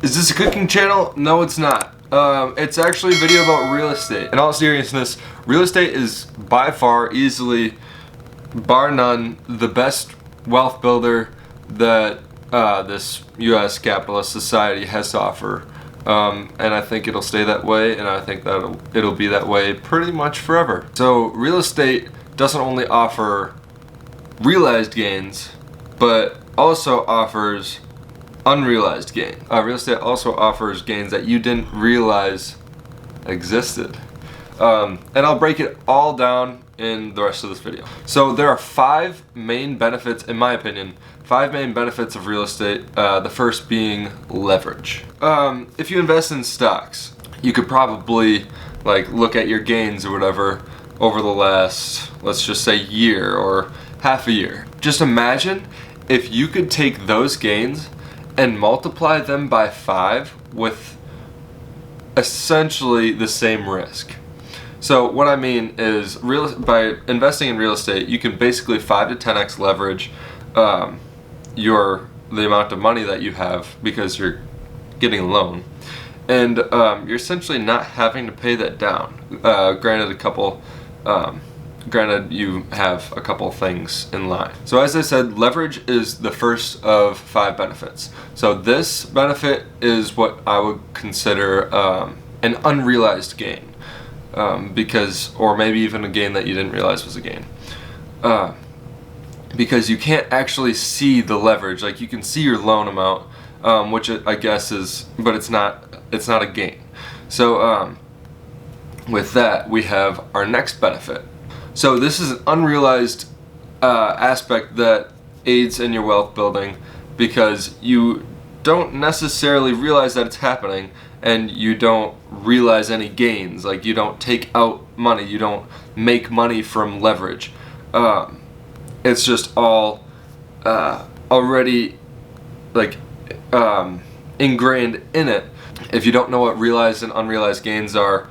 Is this a cooking channel? No, it's not. It's actually a video about real estate. In all seriousness, real estate is by far, easily, bar none, the best wealth builder that this U.S. capitalist society has to offer. And I think it'll stay that way, and I think that it'll be that way pretty much forever. So real estate doesn't only offer realized gains, but also offers unrealized gain. Real estate also offers gains that you didn't realize existed. And I'll break it all down in the rest of this video. So there are 5 main benefits, in my opinion, 5 main benefits of real estate. The first being leverage. If you invest in stocks, you could probably like look at your gains or whatever over the last, let's just say, year or half a year. Just imagine if you could take those gains and multiply them by 5 with essentially the same risk. So what I mean is, by investing in real estate, you can basically 5 to 10x leverage the amount of money that you have because you're getting a loan, and you're essentially not having to pay that down. Granted, you have a couple things in line. So as I said, leverage is the first of 5 benefits. So this benefit is what I would consider an unrealized gain, or maybe even a gain that you didn't realize was a gain. Because you can't actually see the leverage. Like, you can see your loan amount, which I guess is, but it's not a gain. So with that, we have our next benefit. So this is an unrealized aspect that aids in your wealth building because you don't necessarily realize that it's happening, and you don't realize any gains. Like, you don't take out money, you don't make money from leverage. It's just all already like ingrained in it. If you don't know what realized and unrealized gains are,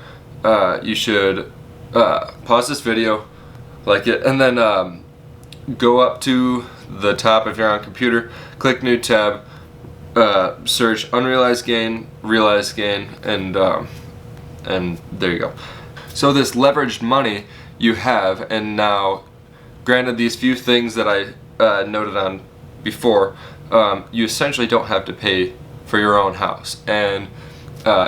you should pause this video, like it, and then go up to the top if you're on a computer, click new tab, search unrealized gain, realized gain, and there you go. So this leveraged money you have, and now granted these few things that I noted on before, you essentially don't have to pay for your own house, and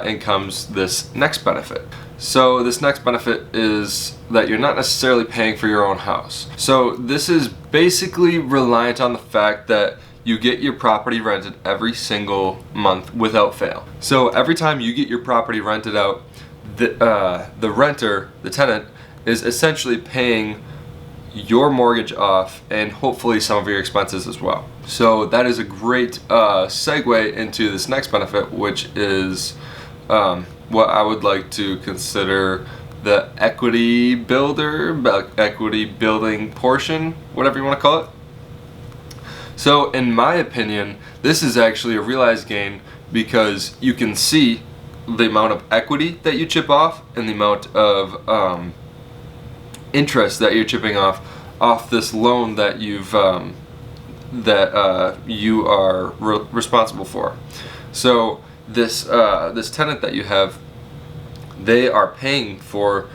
in comes this next benefit. So this next benefit is that you're not necessarily paying for your own house. So this is basically reliant on the fact that you get your property rented every single month without fail. So every time you get your property rented out, the renter, the tenant, is essentially paying your mortgage off and hopefully some of your expenses as well. So that is a great segue into this next benefit, which is what I would like to consider the equity building portion, whatever you want to call it. So in my opinion, this is actually a realized gain because you can see the amount of equity that you chip off and the amount of interest that you're chipping off this loan that you are responsible for. So this tenant that you have, they are paying for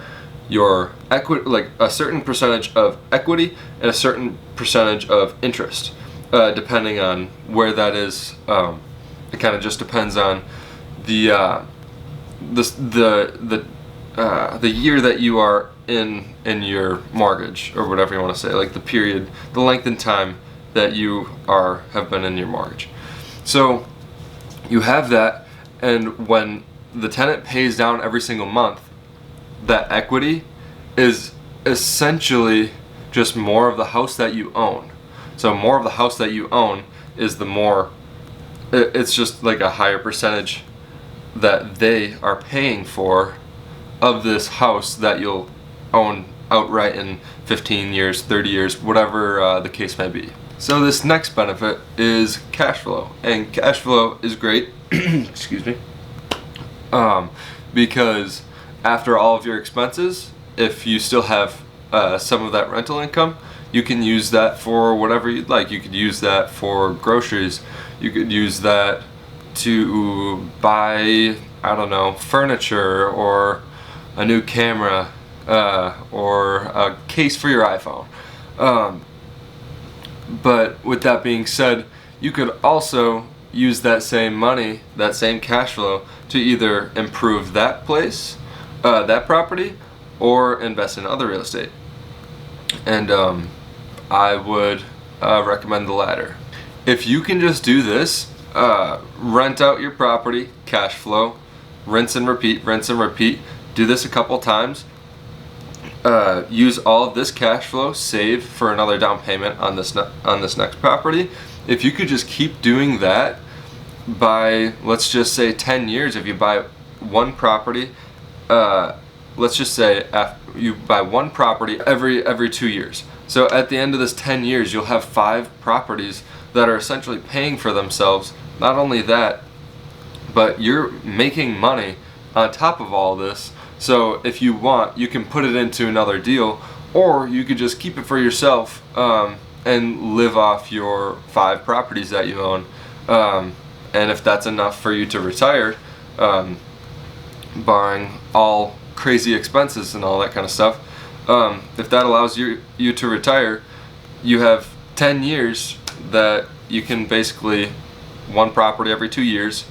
your equity, like a certain percentage of equity and a certain percentage of interest, depending on where that is. It kind of just depends on the year that you are in your mortgage, or whatever you want to say, like the period, the length in time that you have been in your mortgage. So you have that, and when the tenant pays down every single month, that equity is essentially just more of the house that you own. So more of the house that you own is the more, it's just like a higher percentage that they are paying for of this house that you'll own outright in 15 years, 30 years, whatever the case may be. So this next benefit is cash flow, and cash flow is great excuse me, because after all of your expenses, if you still have some of that rental income, you can use that for whatever you'd like. You could use that for groceries, you could use that to buy, I don't know, furniture or a new camera or a case for your iPhone. But with that being said, you could also use that same money, that same cash flow, to either improve that place, that property, or invest in other real estate. And I would recommend the latter. If you can just do this, rent out your property, cash flow, rinse and repeat, do this a couple times, use all of this cash flow, save for another down payment on this next property. If you could just keep doing that by, let's just say 10 years, if you buy one property, let's just say you buy one property every 2 years. So at the end of this 10 years, you'll have 5 properties that are essentially paying for themselves. Not only that, but you're making money on top of all this. So if you want, you can put it into another deal, or you could just keep it for yourself and live off your 5 properties that you own. And if that's enough for you to retire, barring all crazy expenses and all that kind of stuff, if that allows you to retire, you have 10 years that you can basically one property every 2 years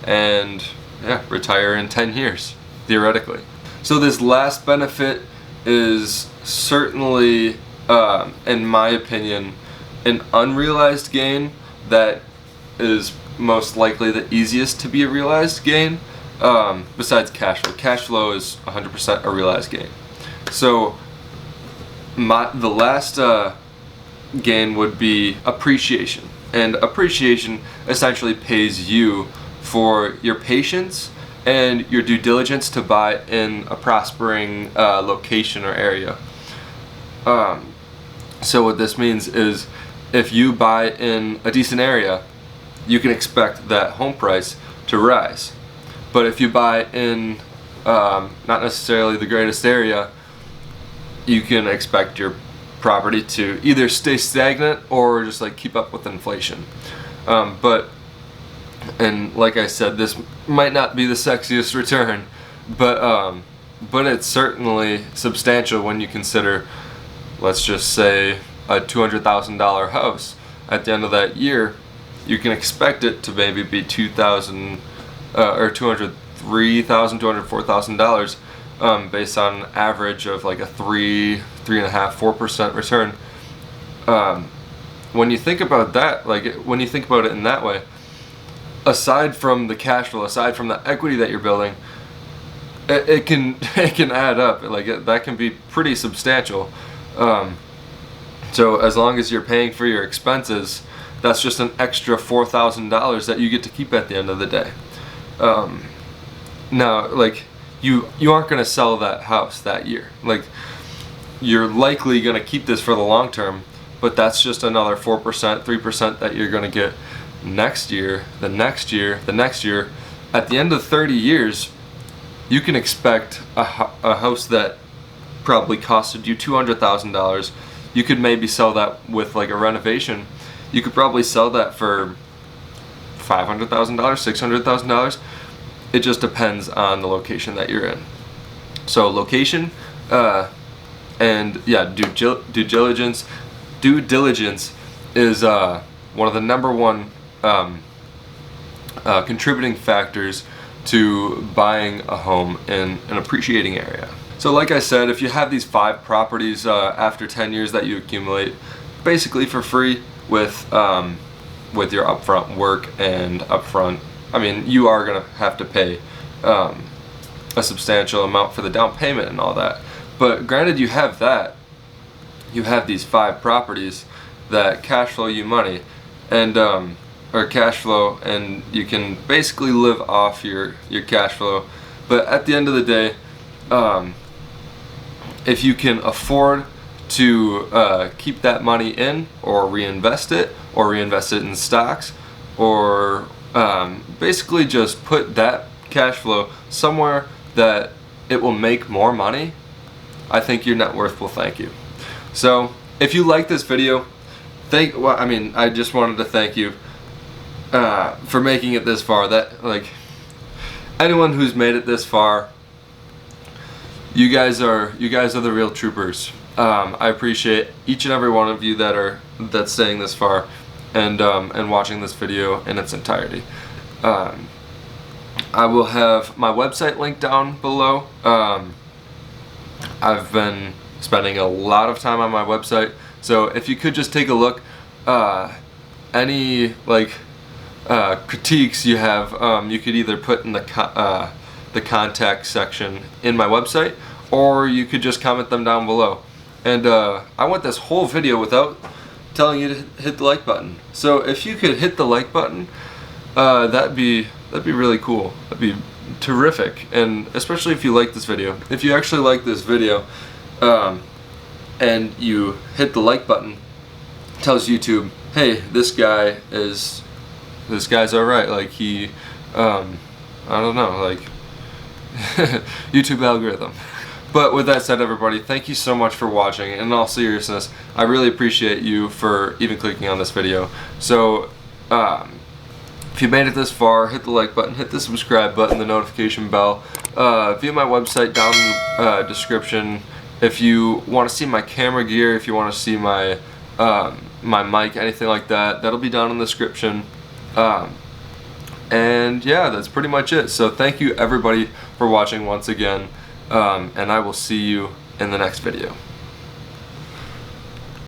and retire in 10 years, theoretically. So this last benefit is certainly, in my opinion, an unrealized gain that is most likely the easiest to be a realized gain, besides cash flow. Cash flow is 100% a realized gain. So the last gain would be appreciation. And appreciation essentially pays you for your patience and your due diligence to buy in a prospering location or area. So what this means is, if you buy in a decent area, you can expect that home price to rise. But if you buy in not necessarily the greatest area, you can expect your property to either stay stagnant or just like keep up with inflation. And like I said, this might not be the sexiest return, but it's certainly substantial when you consider, let's just say, a $200,000 house. At the end of that year, you can expect it to maybe be $203,000, $204,000, based on an average of like a 3.5%, 4% return. When you think about that, when you think about it in that way, aside from the cash flow, aside from the equity that you're building, it can add up. That can be pretty substantial. So as long as you're paying for your expenses, that's just an extra $4,000 that you get to keep at the end of the day. Now, you aren't going to sell that house that year. You're likely going to keep this for the long term, but that's just another 4%, 3% that you're going to get next year, the next year, the next year. At the end of 30 years, you can expect a house that probably costed you $200,000. You could maybe sell that with a renovation. You could probably sell that for $500,000, $600,000. It just depends on the location that you're in. So location, and due diligence. Due diligence is one of the number one contributing factors to buying a home in an appreciating area. So like I said, if you have these 5 properties after 10 years that you accumulate basically for free with your upfront work and upfront, you are going to have to pay a substantial amount for the down payment and all that. But granted, you have these 5 properties that cash flow you money, and or cash flow, and you can basically live off your cash flow. But at the end of the day, if you can afford to keep that money in, or reinvest it in stocks, or basically just put that cash flow somewhere that it will make more money, I think your net worth will thank you. So if you like this video, I just wanted to thank you. for making it this far. That, like, anyone who's made it this far, you guys are the real troopers. I appreciate each and every one of you that's staying this far and watching this video in its entirety. I will have my website linked down below. I've been spending a lot of time on my website, so if you could just take a look, any critiques you have, you could either put in the contact section in my website, or you could just comment them down below. And I went this whole video without telling you to hit the like button. So if you could hit the like button, that'd be really cool. That'd be terrific. And especially if you like this video. If you actually like this video, and you hit the like button, it tells YouTube, hey, this guy's alright. Like, he, I don't know, like, YouTube algorithm. But with that said, everybody, thank you so much for watching. And in all seriousness, I really appreciate you for even clicking on this video. So, if you made it this far, hit the like button, hit the subscribe button, the notification bell. View my website down in the description. If you want to see my camera gear, if you want to see my my mic, anything like that, that'll be down in the description. And yeah, that's pretty much it. So thank you everybody for watching once again. And I will see you in the next video.